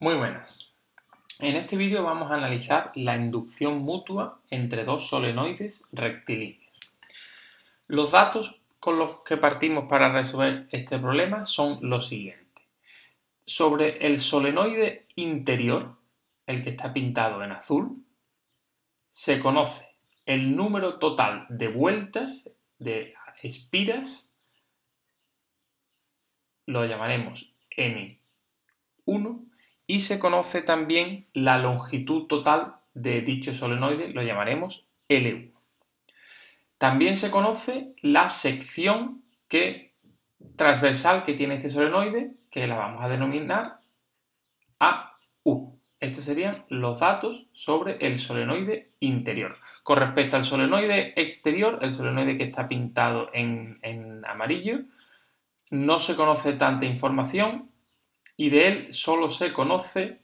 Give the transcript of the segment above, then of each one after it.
Muy buenas. En este vídeo vamos a analizar la inducción mutua entre dos solenoides rectilíneos. Los datos con los que partimos para resolver este problema son los siguientes. Sobre el solenoide interior, el que está pintado en azul, se conoce el número total de vueltas, de espiras, lo llamaremos N1, y se conoce también la longitud total de dicho solenoide, lo llamaremos L1. También se conoce la sección transversal que tiene este solenoide, que la vamos a denominar AU. Estos serían los datos sobre el solenoide interior. Con respecto al solenoide exterior, el solenoide que está pintado en amarillo, no se conoce tanta información y de él solo se conoce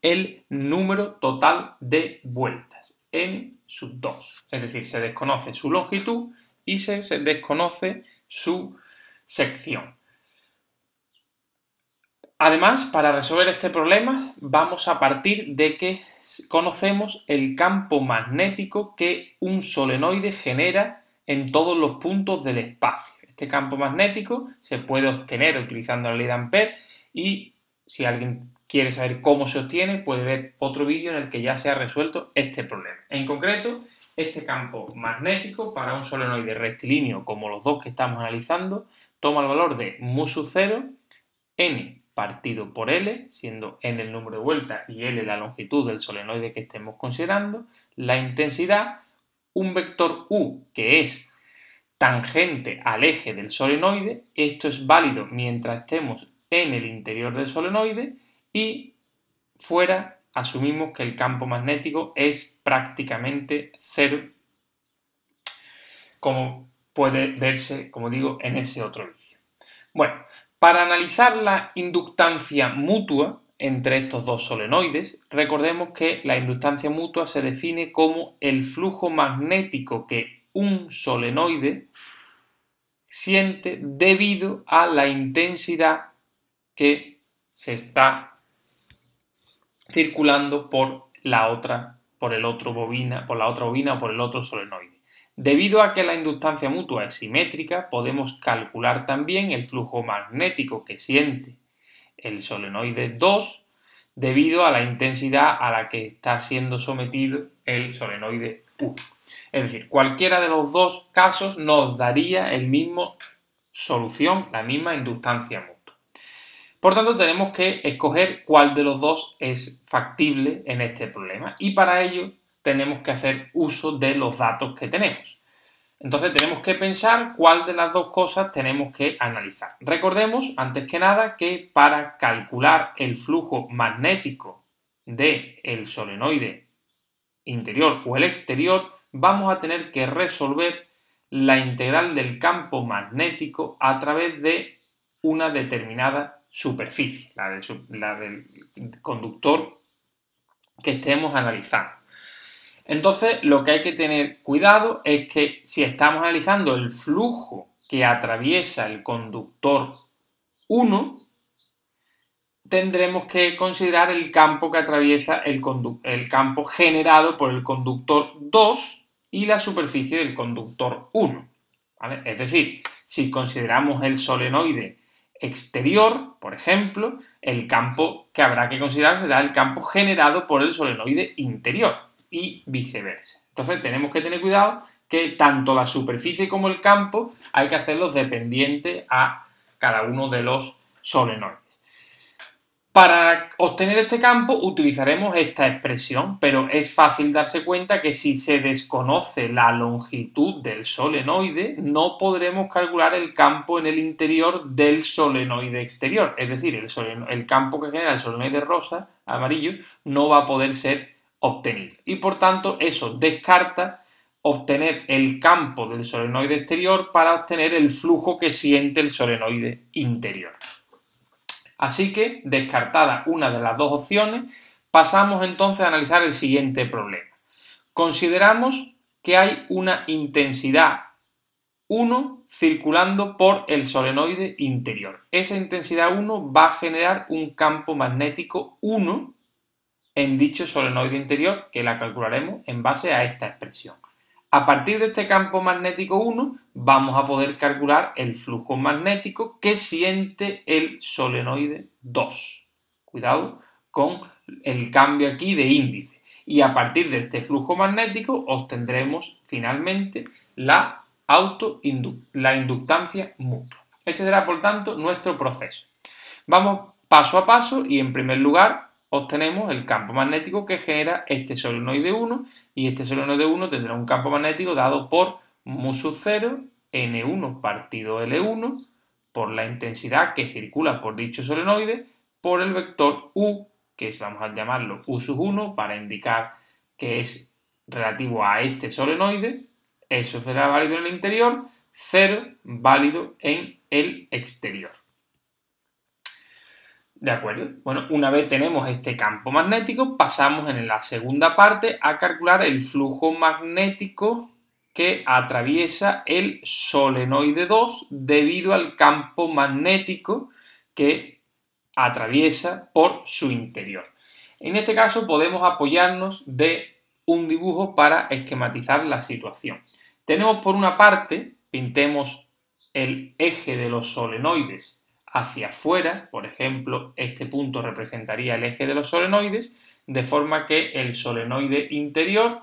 el número total de vueltas, N2. Es decir, se desconoce su longitud y se desconoce su sección. Además, para resolver este problema, vamos a partir de que conocemos el campo magnético que un solenoide genera en todos los puntos del espacio. Este campo magnético se puede obtener utilizando la ley de Ampère y si alguien quiere saber cómo se obtiene, puede ver otro vídeo en el que ya se ha resuelto este problema. En concreto, este campo magnético para un solenoide rectilíneo como los dos que estamos analizando toma el valor de mu sub 0, n partido por L, siendo n el número de vueltas y L la longitud del solenoide que estemos considerando, la intensidad, un vector U que es tangente al eje del solenoide, esto es válido mientras estemos en el interior del solenoide y fuera asumimos que el campo magnético es prácticamente cero, como puede verse, como digo, en ese otro vídeo. Bueno, para analizar la inductancia mutua entre estos dos solenoides, recordemos que la inductancia mutua se define como el flujo magnético que un solenoide siente debido a la intensidad que se está circulando por la otra bobina o por el otro solenoide. Debido a que la inductancia mutua es simétrica, podemos calcular también el flujo magnético que siente el solenoide 2 debido a la intensidad a la que está siendo sometido el solenoide 1. Es decir, cualquiera de los dos casos nos daría la misma solución, la misma inductancia mutua. Por tanto, tenemos que escoger cuál de los dos es factible en este problema y para ello tenemos que hacer uso de los datos que tenemos. Entonces tenemos que pensar cuál de las dos cosas tenemos que analizar. Recordemos, antes que nada, que para calcular el flujo magnético del solenoide interior o el exterior, vamos a tener que resolver la integral del campo magnético a través de una determinada superficie, la del conductor que estemos analizando. Entonces, lo que hay que tener cuidado es que si estamos analizando el flujo que atraviesa el conductor 1, tendremos que considerar el campo que atraviesa el campo generado por el conductor 2 y la superficie del conductor 1. ¿Vale? Es decir, si consideramos el solenoide exterior, por ejemplo, el campo que habrá que considerar será el campo generado por el solenoide interior y viceversa. Entonces tenemos que tener cuidado que tanto la superficie como el campo hay que hacerlos dependientes a cada uno de los solenoides. Para obtener este campo utilizaremos esta expresión, pero es fácil darse cuenta que si se desconoce la longitud del solenoide, no podremos calcular el campo en el interior del solenoide exterior. Es decir, el campo que genera el solenoide rosa, amarillo, no va a poder ser obtenido. Y por tanto, eso descarta obtener el campo del solenoide exterior para obtener el flujo que siente el solenoide interior. Así que, descartada una de las dos opciones, pasamos entonces a analizar el siguiente problema. Consideramos que hay una intensidad 1 circulando por el solenoide interior. Esa intensidad 1 va a generar un campo magnético 1 en dicho solenoide interior, que la calcularemos en base a esta expresión. A partir de este campo magnético 1 vamos a poder calcular el flujo magnético que siente el solenoide 2. Cuidado con el cambio aquí de índice. Y a partir de este flujo magnético obtendremos finalmente la inductancia mutua. Este será, por tanto, nuestro proceso. Vamos paso a paso y, en primer lugar, obtenemos el campo magnético que genera este solenoide 1, y este solenoide 1 tendrá un campo magnético dado por mu sub 0 N1 partido L1 por la intensidad que circula por dicho solenoide por el vector U, que vamos a llamarlo U sub 1 para indicar que es relativo a este solenoide. Eso será válido en el interior, 0 válido en el exterior. ¿De acuerdo? Bueno, una vez tenemos este campo magnético, pasamos en la segunda parte a calcular el flujo magnético que atraviesa el solenoide 2 debido al campo magnético que atraviesa por su interior. En este caso podemos apoyarnos de un dibujo para esquematizar la situación. Tenemos por una parte, pintemos el eje de los solenoides hacia afuera, por ejemplo, este punto representaría el eje de los solenoides, de forma que el solenoide interior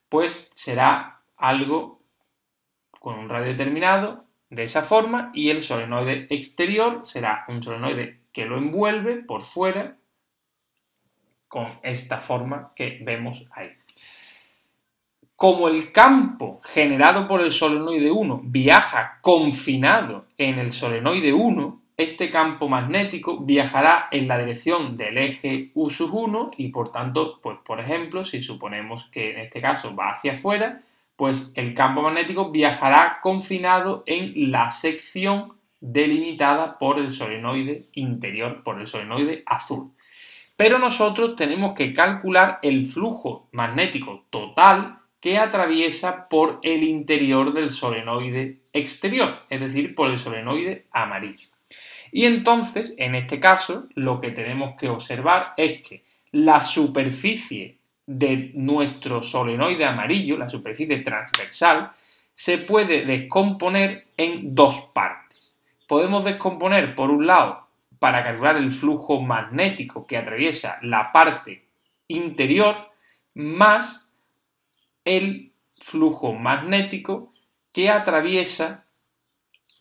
pues será algo con un radio determinado de esa forma, y el solenoide exterior será un solenoide que lo envuelve por fuera con esta forma que vemos ahí. Como el campo generado por el solenoide 1 viaja confinado en el solenoide 1, este campo magnético viajará en la dirección del eje U sub 1 y, por tanto, pues por ejemplo, si suponemos que en este caso va hacia afuera, pues el campo magnético viajará confinado en la sección delimitada por el solenoide interior, por el solenoide azul. Pero nosotros tenemos que calcular el flujo magnético total que atraviesa por el interior del solenoide exterior, es decir, por el solenoide amarillo. Y entonces, en este caso, lo que tenemos que observar es que la superficie de nuestro solenoide amarillo, la superficie transversal, se puede descomponer en dos partes. Podemos descomponer, por un lado, para calcular el flujo magnético que atraviesa la parte interior, más el flujo magnético que atraviesa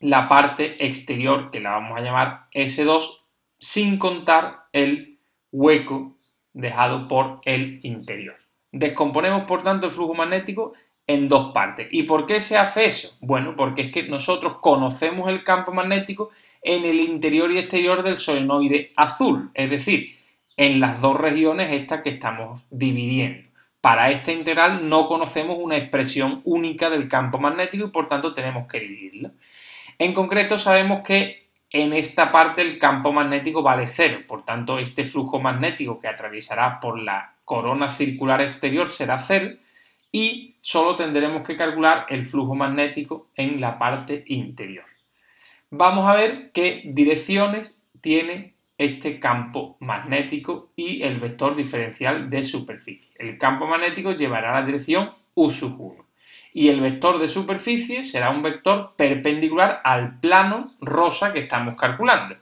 la parte exterior, que la vamos a llamar S2, sin contar el hueco dejado por el interior. Descomponemos, por tanto, el flujo magnético en dos partes. ¿Y por qué se hace eso? Bueno, porque es que nosotros conocemos el campo magnético en el interior y exterior del solenoide azul, es decir, en las dos regiones estas que estamos dividiendo. Para esta integral no conocemos una expresión única del campo magnético y, por tanto, tenemos que dividirla. En concreto, sabemos que en esta parte el campo magnético vale 0, por tanto, este flujo magnético que atravesará por la corona circular exterior será 0 y solo tendremos que calcular el flujo magnético en la parte interior. Vamos a ver qué direcciones tiene este campo magnético y el vector diferencial de superficie. El campo magnético llevará la dirección U sub 1 y el vector de superficie será un vector perpendicular al plano rosa que estamos calculando.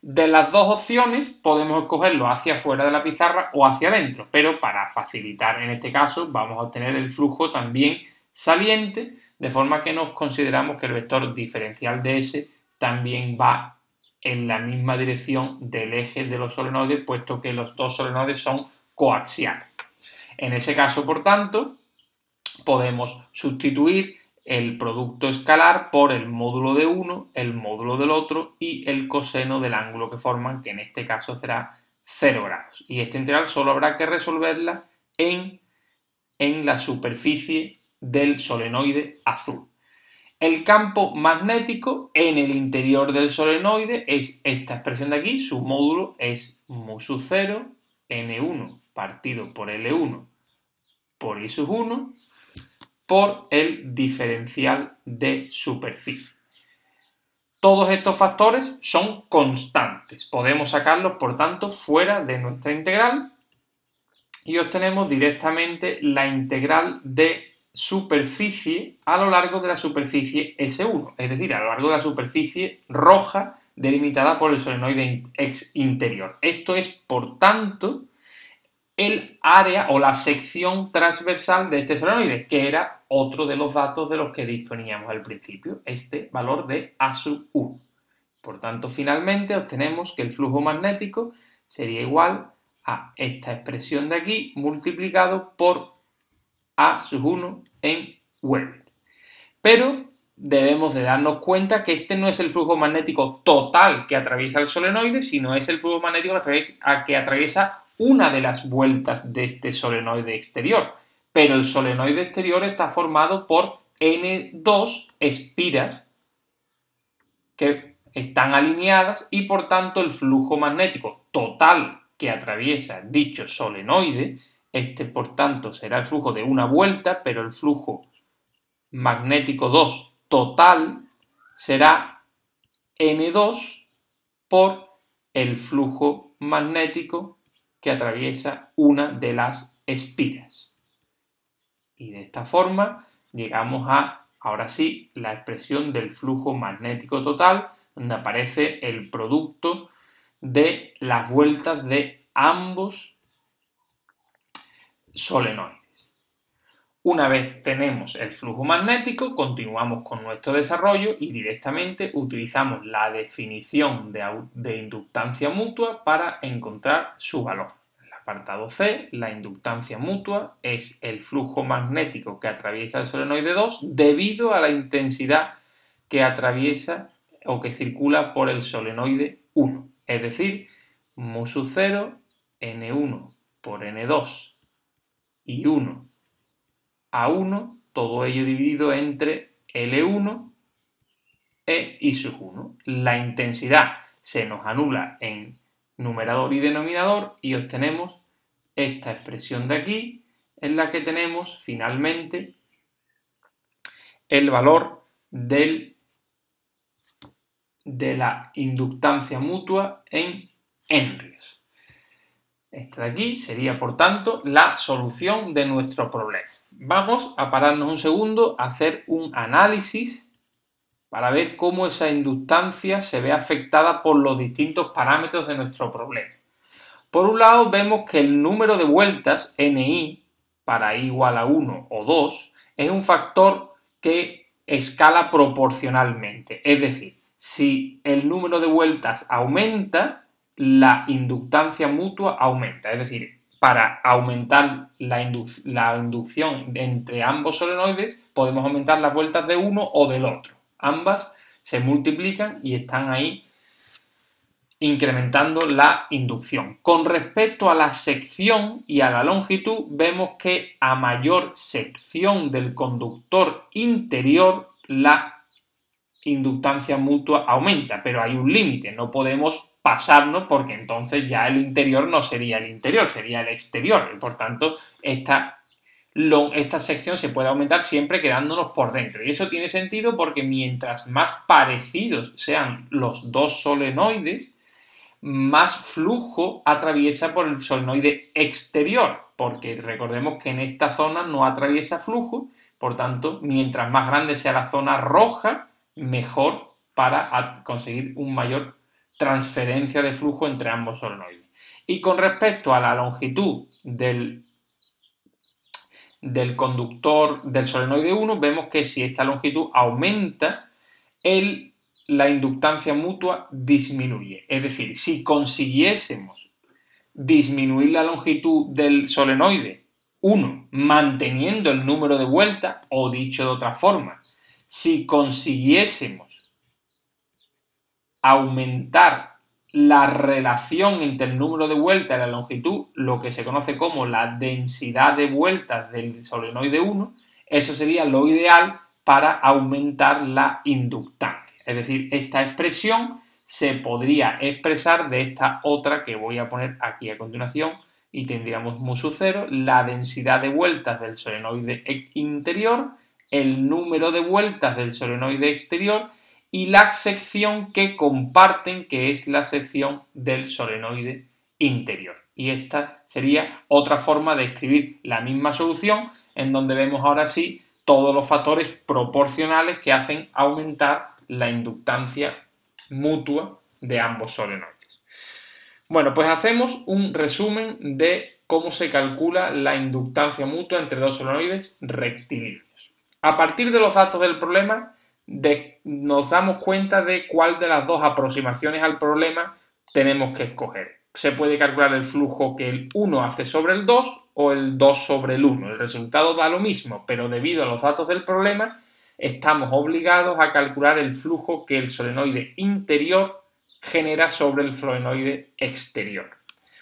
De las dos opciones podemos escogerlo hacia afuera de la pizarra o hacia adentro, pero para facilitar en este caso vamos a obtener el flujo también saliente, de forma que nos consideramos que el vector diferencial de S también va en la misma dirección del eje de los solenoides, puesto que los dos solenoides son coaxiales. En ese caso, por tanto, podemos sustituir el producto escalar por el módulo de uno, el módulo del otro y el coseno del ángulo que forman, que en este caso será 0 grados. Y esta integral solo habrá que resolverla en la superficie del solenoide azul. El campo magnético en el interior del solenoide es esta expresión de aquí, su módulo es mu sub 0 N1 partido por L1 por I sub 1 por el diferencial de superficie. Todos estos factores son constantes. Podemos sacarlos, por tanto, fuera de nuestra integral y obtenemos directamente la integral de superficie a lo largo de la superficie S1, es decir, a lo largo de la superficie roja delimitada por el solenoide interior. Esto es, por tanto, el área o la sección transversal de este solenoide, que era otro de los datos de los que disponíamos al principio, este valor de A sub 1. Por tanto, finalmente obtenemos que el flujo magnético sería igual a esta expresión de aquí multiplicado por A sub 1 en Weber. Pero debemos de darnos cuenta que este no es el flujo magnético total que atraviesa el solenoide, sino es el flujo magnético que atraviesa una de las vueltas de este solenoide exterior. Pero el solenoide exterior está formado por N2 espiras que están alineadas y por tanto el flujo magnético total que atraviesa dicho solenoide, este por tanto será el flujo de una vuelta, pero el flujo magnético 2 total será N2 por el flujo magnético que atraviesa una de las espiras. Y de esta forma llegamos a, ahora sí, la expresión del flujo magnético total, donde aparece el producto de las vueltas de ambos solenoides. Una vez tenemos el flujo magnético, continuamos con nuestro desarrollo y directamente utilizamos la definición de inductancia mutua para encontrar su valor. En el apartado C, la inductancia mutua es el flujo magnético que atraviesa el solenoide 2 debido a la intensidad que atraviesa o que circula por el solenoide 1. Es decir, mu sub 0, N1 por N2 y 1 a 1, todo ello dividido entre L1 e I sub 1. La intensidad se nos anula en numerador y denominador y obtenemos esta expresión de aquí, en la que tenemos finalmente el valor de la inductancia mutua en henrios. Esta de aquí sería, por tanto, la solución de nuestro problema. Vamos a pararnos un segundo a hacer un análisis para ver cómo esa inductancia se ve afectada por los distintos parámetros de nuestro problema. Por un lado, vemos que el número de vueltas, NI, para I igual a 1 o 2, es un factor que escala proporcionalmente. Es decir, si el número de vueltas aumenta, la inductancia mutua aumenta. Es decir, para aumentar la inducción entre ambos solenoides, podemos aumentar las vueltas de uno o del otro. Ambas se multiplican y están ahí incrementando la inducción. Con respecto a la sección y a la longitud, vemos que a mayor sección del conductor interior, la inductancia mutua aumenta, pero hay un límite, no podemos pasarnos porque entonces ya el interior no sería el interior, sería el exterior, y por tanto esta sección se puede aumentar siempre quedándonos por dentro. Y eso tiene sentido porque mientras más parecidos sean los dos solenoides, más flujo atraviesa por el solenoide exterior, porque recordemos que en esta zona no atraviesa flujo, por tanto, mientras más grande sea la zona roja, mejor para conseguir un mayor transferencia de flujo entre ambos solenoides. Y con respecto a la longitud del conductor del solenoide 1, vemos que si esta longitud aumenta, la inductancia mutua disminuye. Es decir, si consiguiésemos disminuir la longitud del solenoide 1 manteniendo el número de vueltas, o dicho de otra forma, si consiguiésemos aumentar la relación entre el número de vueltas y la longitud, lo que se conoce como la densidad de vueltas del solenoide 1, eso sería lo ideal para aumentar la inductancia. Es decir, esta expresión se podría expresar de esta otra que voy a poner aquí a continuación, y tendríamos mu sub 0 la densidad de vueltas del solenoide interior, el número de vueltas del solenoide exterior y la sección que comparten, que es la sección del solenoide interior. Y esta sería otra forma de escribir la misma solución, en donde vemos ahora sí todos los factores proporcionales que hacen aumentar la inductancia mutua de ambos solenoides. Bueno, pues hacemos un resumen de cómo se calcula la inductancia mutua entre dos solenoides rectilíneos. A partir de los datos del problema, nos damos cuenta de cuál de las dos aproximaciones al problema tenemos que escoger. Se puede calcular el flujo que el 1 hace sobre el 2 o el 2 sobre el 1. El resultado da lo mismo, pero debido a los datos del problema, estamos obligados a calcular el flujo que el solenoide interior genera sobre el solenoide exterior.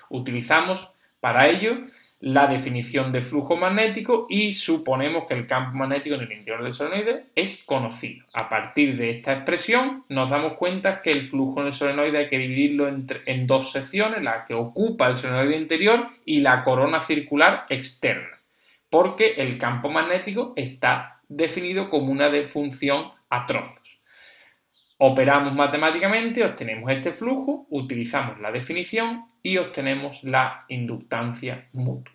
Utilizamos para ello la definición de flujo magnético y suponemos que el campo magnético en el interior del solenoide es conocido. A partir de esta expresión nos damos cuenta que el flujo en el solenoide hay que dividirlo en dos secciones, la que ocupa el solenoide interior y la corona circular externa, porque el campo magnético está definido como una función a trozos. Operamos matemáticamente, obtenemos este flujo, utilizamos la definición y obtenemos la inductancia mutua.